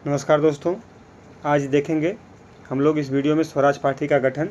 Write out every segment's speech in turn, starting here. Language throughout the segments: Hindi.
नमस्कार दोस्तों, आज देखेंगे हम लोग इस वीडियो में स्वराज पार्टी का गठन,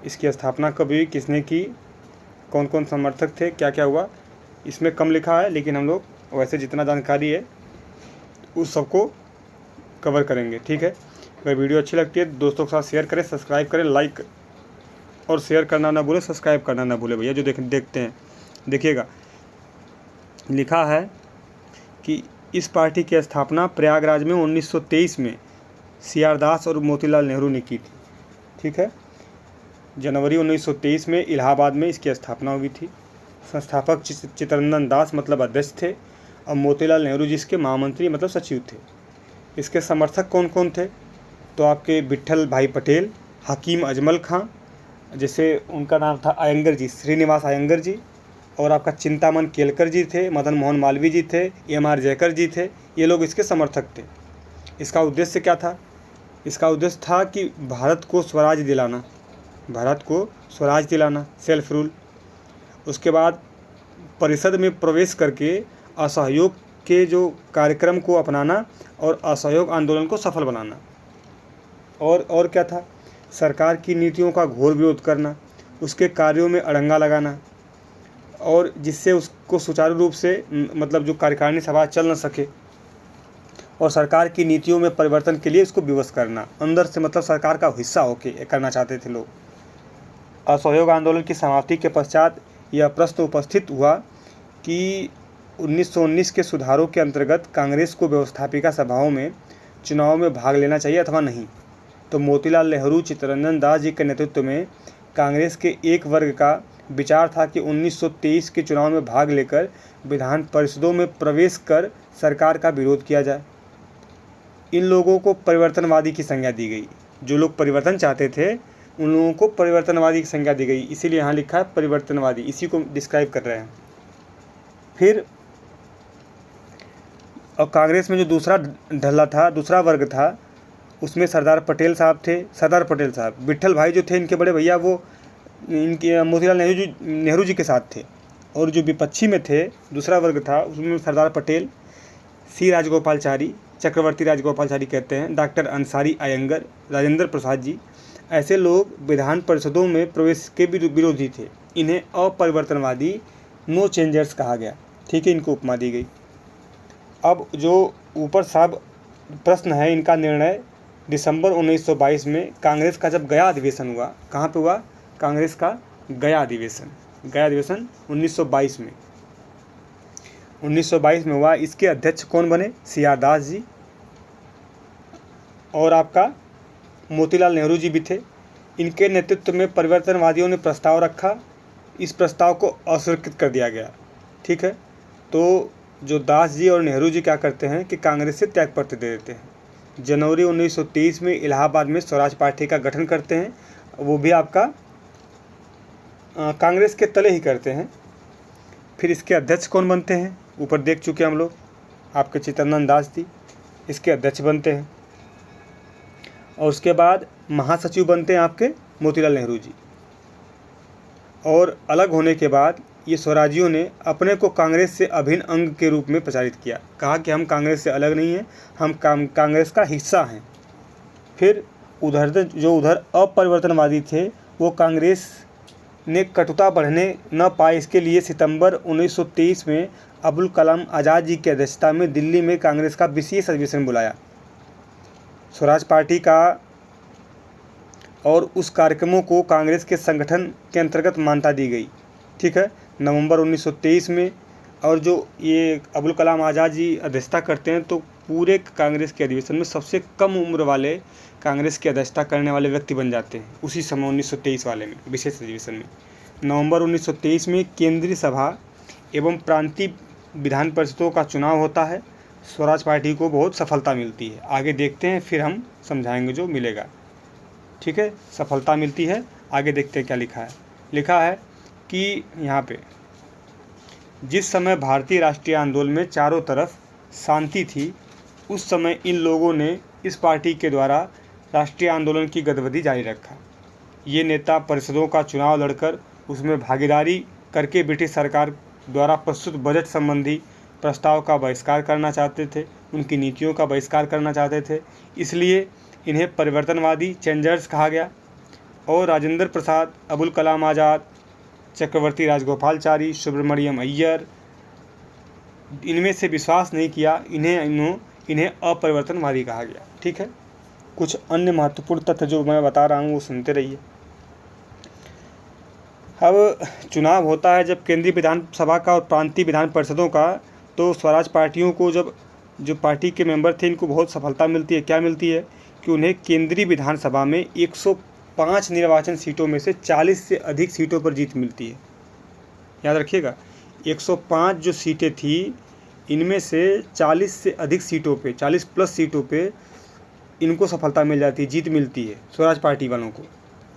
इसकी स्थापना कब हुई, किसने की, कौन कौन समर्थक थे, क्या क्या हुआ। इसमें कम लिखा है लेकिन हम लोग वैसे जितना जानकारी है उस सबको कवर करेंगे। ठीक है, अगर वीडियो अच्छी लगती है दोस्तों के साथ शेयर करें, सब्सक्राइब करें, लाइक और शेयर करना ना भूलें, सब्सक्राइब करना ना भूलें भैया जो देखते हैं। देखिएगा, लिखा है कि इस पार्टी की स्थापना प्रयागराज में 1923 में सी.आर. दास और मोतीलाल नेहरू ने की थी। ठीक है, जनवरी 1923 में इलाहाबाद में इसकी स्थापना हुई थी। संस्थापक चित्तरंजन दास मतलब अध्यक्ष थे और मोतीलाल नेहरू जी इसके महामंत्री मतलब सचिव थे। इसके समर्थक कौन कौन थे, तो आपके विट्ठल भाई पटेल, हकीम अजमल खां, जैसे उनका नाम था अयंगर जी, श्रीनिवास अयंगर जी, और आपका चिंतामन केलकर जी थे, मदन मोहन मालवीय जी थे, एम.आर. जयकर जी थे। ये लोग इसके समर्थक थे। इसका उद्देश्य क्या था? इसका उद्देश्य था कि भारत को स्वराज दिलाना, सेल्फ रूल। उसके बाद परिषद में प्रवेश करके असहयोग के जो कार्यक्रम को अपनाना और असहयोग आंदोलन को सफल बनाना। और क्या था? सरकार की नीतियों का घोर विरोध करना, उसके कार्यों में अड़ंगा लगाना, और जिससे उसको सुचारू रूप से मतलब जो कार्यकारिणी सभा चल न सके, और सरकार की नीतियों में परिवर्तन के लिए इसको विवश करना, अंदर से मतलब सरकार का हिस्सा होके करना चाहते थे लोग। असहयोग आंदोलन की समाप्ति के पश्चात यह प्रश्न उपस्थित हुआ कि 1919 के सुधारों के अंतर्गत कांग्रेस को व्यवस्थापिका सभाओं में चुनाव में भाग लेना चाहिए अथवा नहीं। तो मोतीलाल नेहरू, चित्तरंजन दास जी के नेतृत्व में कांग्रेस के एक वर्ग का विचार था कि 1923 के चुनाव में भाग लेकर विधान परिषदों में प्रवेश कर सरकार का विरोध किया जाए। इन लोगों को परिवर्तनवादी की संज्ञा दी गई। जो लोग परिवर्तन चाहते थे उन लोगों को परिवर्तनवादी की संज्ञा दी गई, इसीलिए यहाँ लिखा है परिवर्तनवादी, इसी को डिस्क्राइब कर रहे हैं। फिर और कांग्रेस में जो दूसरा वर्ग था, उसमें सरदार पटेल साहब, विट्ठल भाई जो थे इनके बड़े भैया, वो इनके मोतीलाल नेहरू जी के साथ थे। और जो विपक्षी में थे, दूसरा वर्ग था, उसमें सरदार पटेल, सी राजगोपालचारी, चक्रवर्ती राजगोपालचारी कहते हैं, डॉक्टर अंसारी अयंगर, राजेंद्र प्रसाद जी, ऐसे लोग विधान परिषदों में प्रवेश के विरोधी थे। इन्हें अपरिवर्तनवादी, नो चेंजर्स कहा गया। ठीक है, इनको उपमा दी गई। अब जो ऊपर साहब प्रश्न है, इनका निर्णय दिसंबर 1922 में कांग्रेस का जब गया अधिवेशन हुआ, कहाँ पे हुआ? कांग्रेस का गया अधिवेशन 1922 में 1922 में हुआ। इसके अध्यक्ष कौन बने? सी.आर. दास जी, और आपका मोतीलाल नेहरू जी भी थे। इनके नेतृत्व में परिवर्तनवादियों ने प्रस्ताव रखा, इस प्रस्ताव को अस्वीकृत कर दिया गया। ठीक है, तो जो दास जी और नेहरू जी क्या करते हैं कि कांग्रेस से त्यागपत्र दे देते हैं। जनवरी 1923 में इलाहाबाद में स्वराज पार्टी का गठन करते हैं, वो भी आपका कांग्रेस के तले ही करते हैं। फिर इसके अध्यक्ष कौन बनते हैं? ऊपर देख चुके हम लोग, आपके चित्तरंजन दास जी इसके अध्यक्ष बनते हैं। और उसके बाद महासचिव बनते हैं आपके मोतीलाल नेहरू जी। और अलग होने के बाद ये स्वराजियों ने अपने को कांग्रेस से अभिन्न अंग के रूप में प्रचारित किया, कहा कि हम कांग्रेस से अलग नहीं हैं, हम कांग्रेस का हिस्सा हैं। फिर उधर अपरिवर्तनवादी थे, वो कांग्रेस ने कटुता बढ़ने न पाए, इसके लिए सितंबर 1923 में अबुल कलाम आज़ाद जी की अध्यक्षता में दिल्ली में कांग्रेस का विशेष अधिवेशन बुलाया। स्वराज पार्टी का और उस कार्यक्रमों को कांग्रेस के संगठन के अंतर्गत मान्यता दी गई। ठीक है, नवंबर 1923 में। और जो ये अबुल कलाम आज़ाद जी अध्यक्षता करते हैं, तो पूरे कांग्रेस के अधिवेशन में सबसे कम उम्र वाले कांग्रेस की अध्यक्षता करने वाले व्यक्ति बन जाते हैं उसी समय 1923 वाले में, विशेष अधिवेशन में। नवंबर 1923 में केंद्रीय सभा एवं प्रांतीय विधान परिषदों का चुनाव होता है। स्वराज पार्टी को बहुत सफलता मिलती है। आगे देखते हैं, फिर हम समझाएंगे जो मिलेगा। ठीक है, सफलता मिलती है, आगे देखते हैं क्या लिखा है। लिखा है कि यहाँ पे जिस समय भारतीय राष्ट्रीय आंदोलन में चारों तरफ शांति थी, उस समय इन लोगों ने इस पार्टी के द्वारा राष्ट्रीय आंदोलन की गतिविधि जारी रखा। ये नेता परिषदों का चुनाव लड़कर उसमें भागीदारी करके ब्रिटिश सरकार द्वारा प्रस्तुत बजट संबंधी प्रस्ताव का बहिष्कार करना चाहते थे उनकी नीतियों का बहिष्कार करना चाहते थे, इसलिए इन्हें परिवर्तनवादी चेंजर्स कहा गया। और राजेंद्र प्रसाद, अबुल कलाम आज़ाद, चक्रवर्ती राजगोपालचारी, सुब्रमण्यम अय्यर, इनमें से विश्वास नहीं किया, इन्हें अपरिवर्तनवादी कहा गया। ठीक है, कुछ अन्य महत्वपूर्ण तथ्य जो मैं बता रहा हूँ वो सुनते रहिए। अब चुनाव होता है जब केंद्रीय विधानसभा का और प्रांतीय विधान परिषदों का, तो स्वराज पार्टियों को जो पार्टी के मेंबर थे इनको बहुत सफलता मिलती है। क्या मिलती है कि उन्हें केंद्रीय विधानसभा में 105 निर्वाचन सीटों में से 40 से अधिक सीटों पर जीत मिलती है। याद रखिएगा, 105 जो सीटें थी इनमें से 40 से अधिक सीटों पे, 40 प्लस सीटों पे इनको सफलता मिल जाती है, जीत मिलती है स्वराज पार्टी वालों को।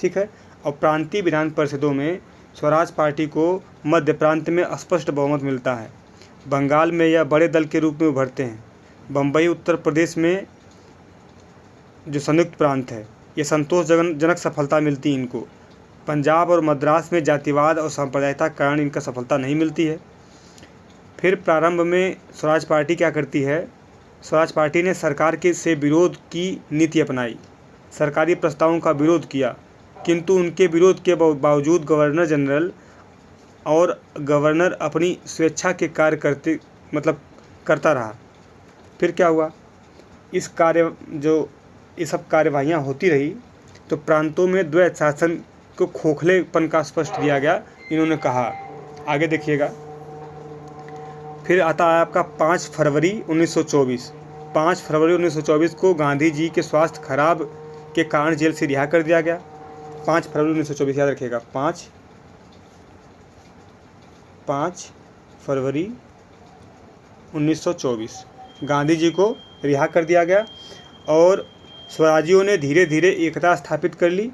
ठीक है, और प्रांतीय विधान परिषदों में स्वराज पार्टी को मध्य प्रांत में स्पष्ट बहुमत मिलता है। बंगाल में यह बड़े दल के रूप में उभरते हैं। बम्बई उत्तर प्रदेश में जो संयुक्त प्रांत है ये संतोषजनक सफलता मिलती है इनको। पंजाब और मद्रास में जातिवाद और सांप्रदायिकता के कारण इनका सफलता नहीं मिलती है। फिर प्रारंभ में स्वराज पार्टी क्या करती है, स्वराज पार्टी ने सरकार के से विरोध की नीति अपनाई, सरकारी प्रस्तावों का विरोध किया, किंतु उनके विरोध के बावजूद गवर्नर जनरल और गवर्नर अपनी स्वेच्छा के कार्य करता रहा। फिर क्या हुआ, ये सब कार्यवाहियाँ होती रही तो प्रांतों में द्वैत शासन को खोखलेपन का स्पष्ट दिया गया, इन्होंने कहा। आगे देखिएगा, फिर आता है आपका 5 फरवरी 1924। 5 फरवरी 1924 को गांधी जी के स्वास्थ्य खराब के कारण जेल से रिहा कर दिया गया। 5 फरवरी 1924 याद रखिएगा, 5 फरवरी 1924 गांधी जी को रिहा कर दिया गया और स्वराजियों ने धीरे धीरे एकता स्थापित कर ली।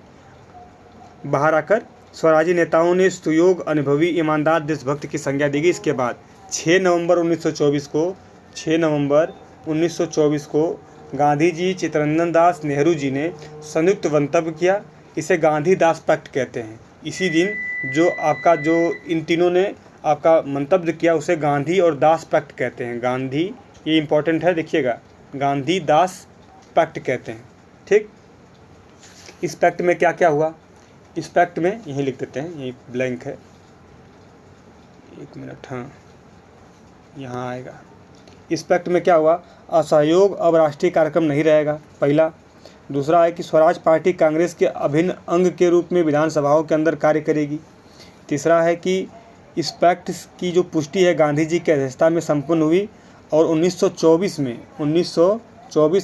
बाहर आकर स्वराजी नेताओं ने सुयोग, अनुभवी, ईमानदार, देशभक्त की संज्ञा दी गई। इसके बाद 6 नवंबर 1924 को गांधी जी, चित्तरंजन दास, नेहरू जी ने संयुक्त मंतव्य किया। इसे गांधी दास पैक्ट कहते हैं। इसी दिन जो इन तीनों ने आपका मंतव्य किया उसे गांधी और दास पैक्ट कहते हैं। गांधी, ये इंपॉर्टेंट है, देखिएगा, गांधी दास पैक्ट कहते हैं। ठीक, इस पैक्ट में क्या क्या हुआ, इस पैक्ट में यहीं लिख देते हैं, यही ब्लैंक है, 1 मिनट, हाँ यहाँ आएगा। इस पैक्ट में क्या हुआ, असहयोग अब राष्ट्रीय कार्यक्रम नहीं रहेगा, पहला। दूसरा है कि स्वराज पार्टी कांग्रेस के अभिन्न अंग के रूप में विधानसभाओं के अंदर कार्य करेगी। तीसरा है कि इस पैक्ट की जो पुष्टि है गांधी जी की अध्यक्षता में संपन्न हुई और 1924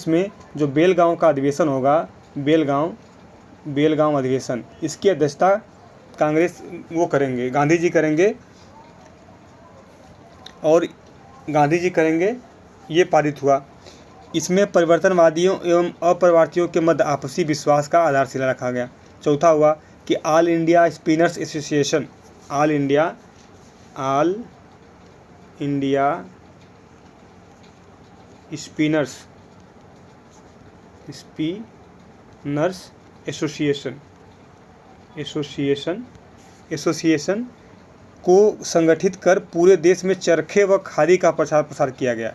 में जो बेलगांव का अधिवेशन होगा, बेलगांव अधिवेशन, इसकी अध्यक्षता गांधी जी करेंगे, ये पारित हुआ। इसमें परिवर्तनवादियों एवं अपरिवर्तियों के मध्य आपसी विश्वास का आधारशिला रखा गया। चौथा हुआ कि all India spinners association, all India spinners association को संगठित कर पूरे देश में चरखे व खादी का प्रचार प्रसार किया गया।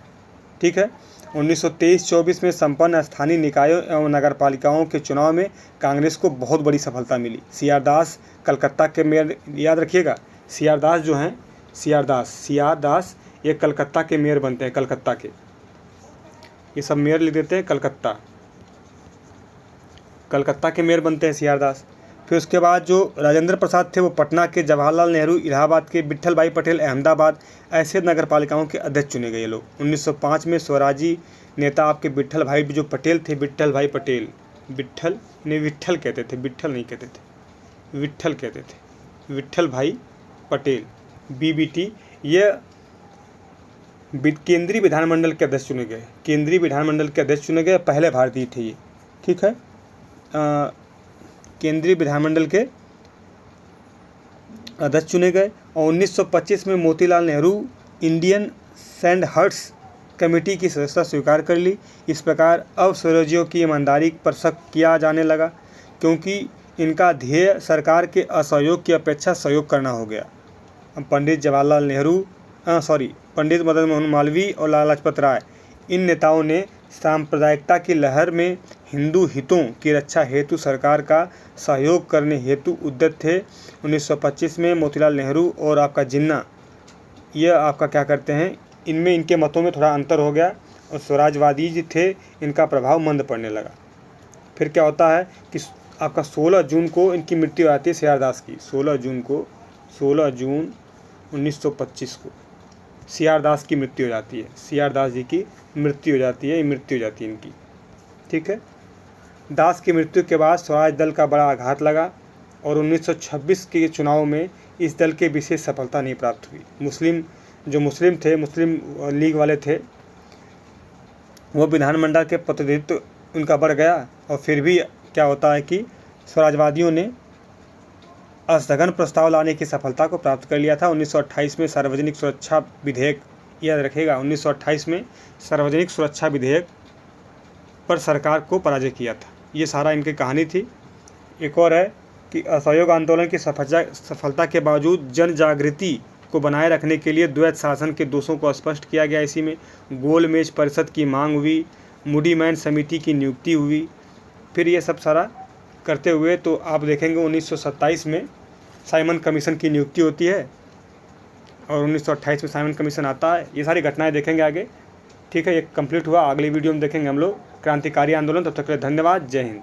ठीक है, 1923-24 में संपन्न स्थानीय निकायों एवं नगरपालिकाओं के चुनाव में कांग्रेस को बहुत बड़ी सफलता मिली। सीआर दास कलकत्ता के मेयर, याद रखिएगा, सीआर दास ये कलकत्ता के मेयर बनते हैं, कलकत्ता के, ये सब मेयर लिख देते हैं, कलकत्ता के मेयर बनते हैं सीआर दास। फिर उसके बाद जो राजेंद्र प्रसाद थे वो पटना के, जवाहरलाल नेहरू इलाहाबाद के, विट्ठल भाई पटेल अहमदाबाद, ऐसे नगरपालिकाओं के अध्यक्ष चुने गए लोग। 1905 में स्वराजी नेता आपके विट्ठल भाई जो पटेल थे, विट्ठल भाई पटेल, बीबीटी, ये केंद्रीय विधानमंडल के अध्यक्ष चुने गए, पहले भारतीय थे ये। ठीक है, केंद्रीय विधानमंडल के अध्यक्ष चुने गए और 1925 में मोतीलाल नेहरू इंडियन सैंडहर्ट्स कमेटी की सदस्यता स्वीकार कर ली। इस प्रकार अब स्वराजियों की ईमानदारी पर शक किया जाने लगा, क्योंकि इनका ध्येय सरकार के असहयोग की अपेक्षा सहयोग करना हो गया। पंडित मदन मोहन मालवीय और लाला लाजपत राय, इन नेताओं ने सांप्रदायिकता की लहर में हिंदू हितों की रक्षा हेतु सरकार का सहयोग करने हेतु उद्यत थे। 1925 में मोतीलाल नेहरू और आपका जिन्ना, यह आपका क्या करते हैं, इनमें इनके मतों में थोड़ा अंतर हो गया और स्वराजवादी जो थे इनका प्रभाव मंद पड़ने लगा। फिर क्या होता है कि आपका 16 जून को इनकी मृत्यु हो जाती है, सी आर दास की। 16 जून 1925 को सी आर दास की मृत्यु हो जाती है। सी आर दास जी की मृत्यु हो जाती है, मृत्यु हो जाती है इनकी। ठीक है। दास की मृत्यु के बाद स्वराज दल का बड़ा आघात लगा और 1926 के चुनाव में इस दल के विशेष सफलता नहीं प्राप्त हुई। मुस्लिम थे, मुस्लिम लीग वाले थे, वो विधानमंडल के प्रतिनिधित्व उनका बढ़ गया और फिर भी क्या होता है कि स्वराजवादियों ने स्थगन प्रस्ताव लाने की सफलता को प्राप्त कर लिया था। 1928 में सार्वजनिक सुरक्षा विधेयक, याद रखेगा, 1928 में सार्वजनिक सुरक्षा विधेयक पर सरकार को पराजय किया था। ये सारा इनकी कहानी थी। एक और है कि असहयोग आंदोलन की सफलता के बावजूद जन जागृति को बनाए रखने के लिए द्वैत शासन के दोषों को स्पष्ट किया गया। इसी में गोलमेज परिषद की मांग हुई, मूडी मैन समिति की नियुक्ति हुई। फिर ये सब सारा करते हुए तो आप देखेंगे 1927 में साइमन कमीशन की नियुक्ति होती है और 1928 में साइमन कमीशन आता है। ये सारी घटनाएं देखेंगे आगे। ठीक है, ये कंप्लीट हुआ। अगली वीडियो में देखेंगे हम लोग क्रांतिकारी आंदोलन। तब तक के लिए धन्यवाद। जय हिंद।